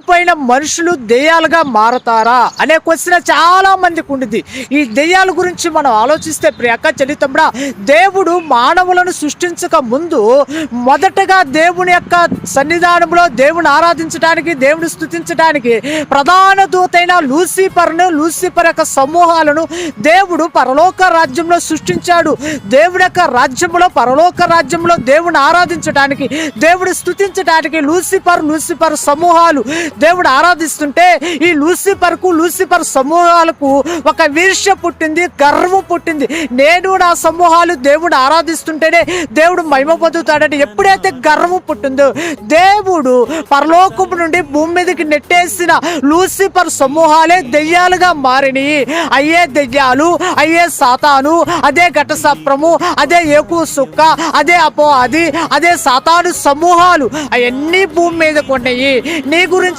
చనిపోయిన మనుషులు దెయ్యాలుగా మారతారా అనే క్వశ్చన్ చాలా మందికి ఉండిద్ది. ఈ దెయ్యాల గురించి మనం ఆలోచిస్తే ప్రియక చలితమ్ముడా, దేవుడు మానవులను సృష్టించక ముందు మొదటగా దేవుని యొక్క సన్నిధానంలో దేవుని ఆరాధించడానికి, దేవుని స్తుతించడానికి ప్రధాన దూతైన లూసిఫర్ యొక్క సమూహాలను దేవుడు పరలోక రాజ్యంలో సృష్టించాడు. దేవుడి యొక్క రాజ్యంలో, పరలోక రాజ్యంలో దేవుని ఆరాధించడానికి, దేవుడు స్తుతించడానికి లూసిఫర్ సమూహాలు దేవుడు ఆరాధిస్తుంటే ఈ లూసిఫర్ సమూహాలకు ఒక ఈర్ష్య పుట్టింది, గర్వం పుట్టింది. నేను నా సమూహాలు దేవుడు ఆరాధిస్తుంటేనే దేవుడు మహిమ పొందుతాడని ఎప్పుడైతే గర్వం పుట్టిందో, దేవుడు పరలోకము నుండి భూమి మీదకి నెట్టేసిన లూసిఫర్ సమూహాలే దెయ్యాలుగా మారినాయి. అయ్యే దెయ్యాలు, అయ్యే సాతాను, అదే ఘటసప్రము, అదే ఏకు సుక్క, అదే అపో, అదే సాతాను సమూహాలు అవన్నీ భూమి మీదకు ఉన్నాయి. నీ గురించి